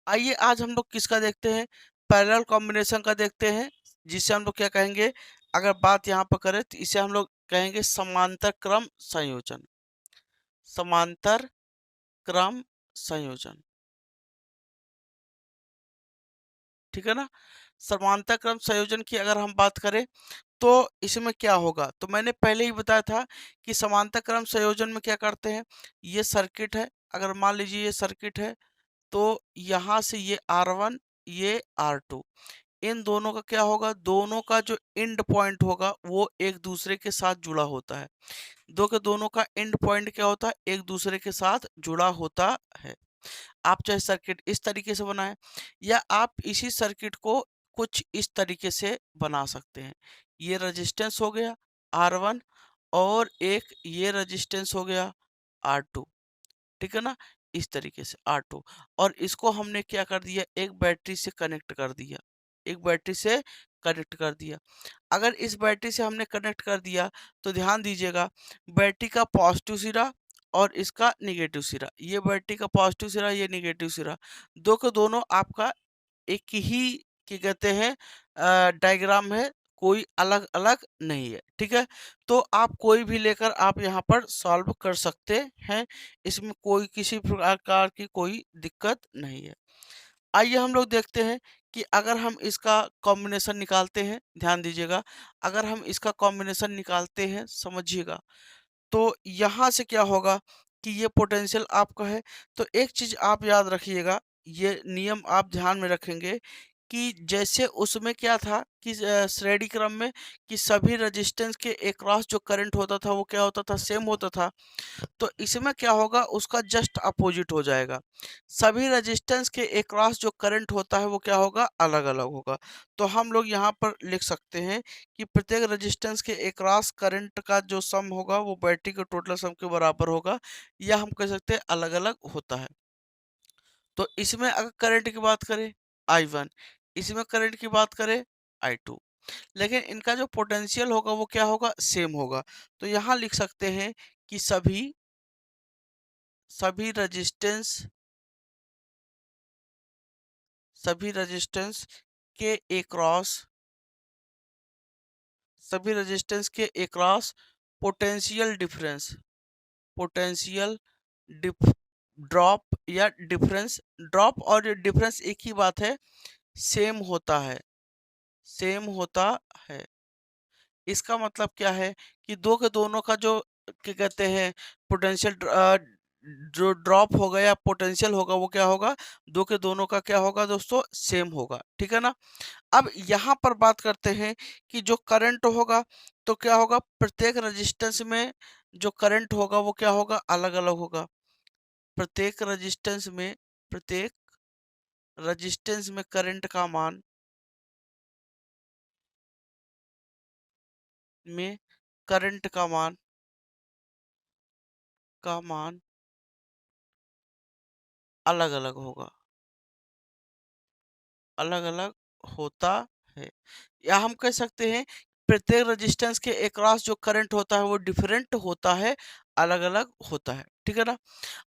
आइए आज हम लोग किसका देखते हैं, पैरेलल कॉम्बिनेशन का देखते हैं, जिसे हम लोग क्या कहेंगे, अगर बात यहाँ पर करें तो इसे हम लोग कहेंगे समांतर क्रम संयोजन। समांतर क्रम संयोजन, ठीक है ना। समांतर क्रम संयोजन की अगर हम बात करें तो इसमें क्या होगा, तो मैंने पहले ही बताया था कि समांतर क्रम संयोजन में क्या करते हैं, ये सर्किट है, अगर मान लीजिए ये सर्किट है, तो यहाँ से ये R1 ये R2, इन दोनों का क्या होगा, दोनों का जो एंड पॉइंट होगा वो एक दूसरे के साथ जुड़ा होता है। दो के दोनों का एंड पॉइंट क्या होता है, एक दूसरे के साथ जुड़ा होता है। आप चाहे सर्किट इस तरीके से बनाएं या आप इसी सर्किट को कुछ इस तरीके से बना सकते हैं। ये रेजिस्टेंस हो गया R1 और एक ये रेजिस्टेंस हो गया R2, ठीक है ना, इस तरीके से R2, और इसको हमने क्या कर दिया, एक बैटरी से कनेक्ट कर दिया, एक बैटरी से कनेक्ट कर दिया। अगर इस बैटरी से हमने कनेक्ट कर दिया तो ध्यान दीजिएगा, बैटरी का पॉजिटिव सिरा और इसका निगेटिव सिरा, ये बैटरी का पॉजिटिव सिरा, ये निगेटिव सिरा, दो के दोनों आपका एक ही क्या कहते हैं डायग्राम है, कोई अलग अलग नहीं है, ठीक है। तो आप कोई भी लेकर आप यहाँ पर सॉल्व कर सकते हैं, इसमें कोई किसी प्रकार की कोई दिक्कत नहीं है। आइए हम लोग देखते हैं कि अगर हम इसका कॉम्बिनेशन निकालते हैं, ध्यान दीजिएगा, अगर हम इसका कॉम्बिनेशन निकालते हैं समझिएगा, तो यहाँ से क्या होगा कि ये पोटेंशियल आपका है। तो एक चीज आप याद रखिएगा, ये नियम आप ध्यान में रखेंगे कि जैसे उसमें क्या था कि श्रेणी क्रम में कि सभी रेजिस्टेंस के अक्रॉस जो करंट होता था वो क्या होता था, सेम होता था। तो इसमें क्या होगा, उसका जस्ट अपोजिट हो जाएगा, सभी रेजिस्टेंस के अक्रॉस जो करंट होता है वो क्या होगा, अलग अलग होगा। तो हम लोग यहाँ पर लिख सकते हैं कि प्रत्येक रेजिस्टेंस के अक्रॉस करंट का जो सम होगा वो बैटरी के टोटल सम के बराबर होगा, या हम कह सकते हैं अलग अलग होता है। तो इसमें अगर करंट की बात करें I1, इसमें करंट की बात करें I2, लेकिन इनका जो पोटेंशियल होगा वो क्या होगा, सेम होगा। तो यहाँ लिख सकते हैं कि सभी रेजिस्टेंस सभी रेजिस्टेंस के अक्रॉस सभी रेजिस्टेंस के अक्रॉस पोटेंशियल डिफरेंस, पोटेंशियल डिफ ड्रॉप या डिफरेंस, ड्रॉप और डिफरेंस एक ही बात है, सेम होता है, सेम होता है। इसका मतलब क्या है कि दो के दोनों का जो क्या कहते हैं पोटेंशियल जो ड्रॉप होगा या पोटेंशियल होगा वो क्या होगा, दो के दोनों का क्या होगा दोस्तों, सेम होगा, ठीक है ना। अब यहाँ पर बात करते हैं कि जो करंट होगा तो क्या होगा, प्रत्येक रेजिस्टेंस में जो करंट होगा वो क्या होगा, अलग अलग होगा। प्रत्येक रेजिस्टेंस में प्रत्येक रेजिस्टेंस में करंट का मान में करंट का मान अलग अलग होगा, अलग अलग होता है। या हम कह सकते हैं प्रत्येक रेजिस्टेंस के अक्रॉस जो करंट होता है वो डिफरेंट होता है, अलग अलग होता है, ठीक है ना।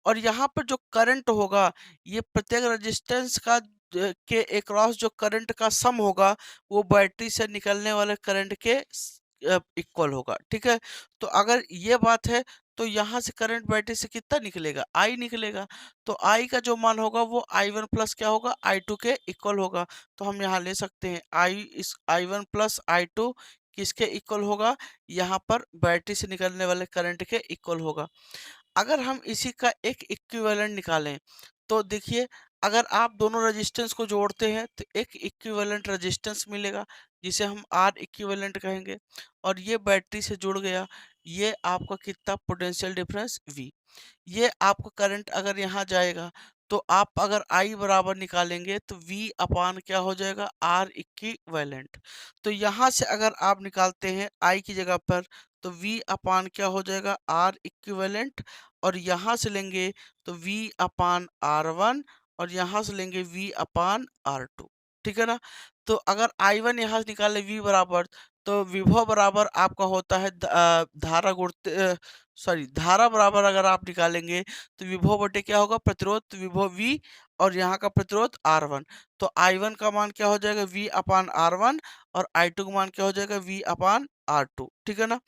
और यहाँ पर जो करंट होगा, ये प्रत्येक रेजिस्टेंस का के अक्रॉस जो करंट का सम होगा वो बैटरी से निकलने वाले करंट के इक्वल होगा, ठीक है। तो अगर ये बात है तो यहाँ से करंट बैटरी से कितना निकलेगा, आई निकलेगा। तो आई का जो मान होगा वो I1 प्लस क्या होगा, I2 के इक्वल होगा। तो हम यहाँ ले सकते हैं I1 प्लस I2 किसके इक्वल होगा, यहाँ पर बैटरी से निकलने वाले करंट के इक्वल होगा। अगर हम इसी का एक इक्विवेलेंट निकालें तो देखिए, अगर आप दोनों रेजिस्टेंस को जोड़ते हैं तो एक इक्विवेलेंट रेजिस्टेंस मिलेगा जिसे हम R इक्विवेलेंट कहेंगे, और ये बैटरी से जुड़ गया, ये आपका कितना पोटेंशियल डिफरेंस V। ये आपका करंट अगर यहाँ जाएगा तो आप अगर I बराबर निकालेंगे तो V अपान क्या हो जाएगा, R इक्विवेलेंट। तो यहाँ से अगर आप निकालते हैं I की जगह पर तो V अपान क्या हो जाएगा, R इक्विवेलेंट, और यहाँ से लेंगे तो V अपान R1, और यहाँ से लेंगे V अपान R2, ठीक है ना। तो अगर I1 यहाँ से निकाले V बराबर, तो विभव बराबर आपका होता है धारा गुणित सॉरी धारा बराबर अगर आप निकालेंगे तो विभव बटे क्या होगा, प्रतिरोध, तो विभव V और यहाँ का प्रतिरोध R1। तो I1 का मान क्या हो जाएगा, V अपान R1, और I2 का मान क्या हो जाएगा, V अपान R2। ठीक है ना।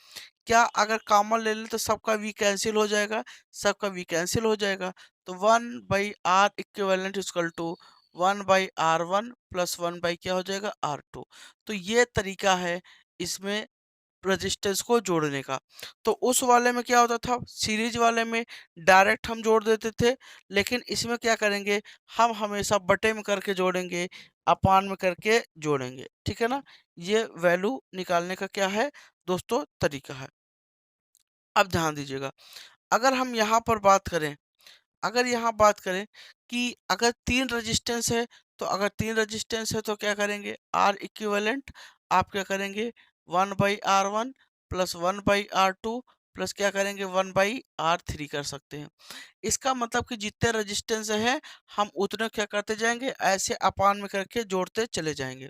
क्या अगर कॉमन ले लें तो सबका V कैंसिल हो जाएगा, सबका V कैंसिल हो जाएगा। तो 1/R equivalent equal to 1/R1 plus 1 by क्या हो जाएगा, R2। तो ये तरीका है इसमें रजिस्टेंस को जोड़ने का। तो उस वाले में क्या होता था, सीरीज वाले में डायरेक्ट हम जोड़ देते थे, लेकिन इसमें क्या करेंगे, हम हमेशा बटे में करके जोड़ेंगे, अपान में करके जोड़ेंगे। ठीक है ना। ये वैल्यू निकालने का क्या है दोस्तों, तरीका है। अब ध्यान दीजिएगा, अगर हम यहाँ पर बात करें, अगर यहाँ बात करें कि अगर 3 रेजिस्टेंस है, तो अगर 3 रेजिस्टेंस है तो क्या करेंगे, R इक्विवेलेंट आप क्या करेंगे, 1/R1 प्लस 1/R2 प्लस क्या करेंगे, 1/R3 कर सकते हैं। इसका मतलब कि जितने रेजिस्टेंस हैं, हम उतने क्या करते जाएंगे, ऐसे अपान में करके जोड़ते चले जाएंगे।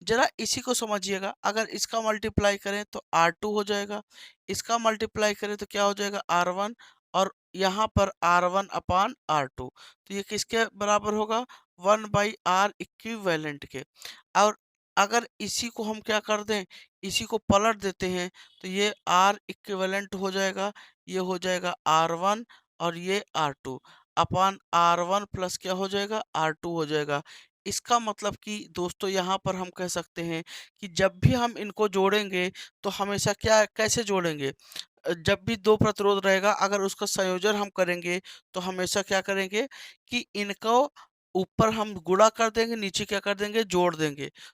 जरा इसी को समझिएगा, अगर इसका मल्टीप्लाई करें तो R2 हो जाएगा, इसका मल्टीप्लाई करें तो क्या हो जाएगा, R1, और यहाँ पर R1 अपान R2। तो ये किसके बराबर होगा, 1/R इक्विवेलेंट के। और अगर इसी को हम क्या कर दें, इसी को पलट देते हैं, तो ये R इक्विवेलेंट हो जाएगा, ये हो जाएगा R1, और ये R2 अपान R1 प्लस क्या हो जाएगा, R2 हो जाएगा। इसका मतलब कि दोस्तों यहाँ पर हम कह सकते हैं कि जब भी हम इनको जोड़ेंगे तो हमेशा क्या कैसे जोड़ेंगे, जब भी दो प्रतिरोध रहेगा अगर उसका संयोजन हम करेंगे तो हमेशा क्या करेंगे कि इनको ऊपर हम गुणा कर देंगे, नीचे क्या कर देंगे, जोड़ देंगे।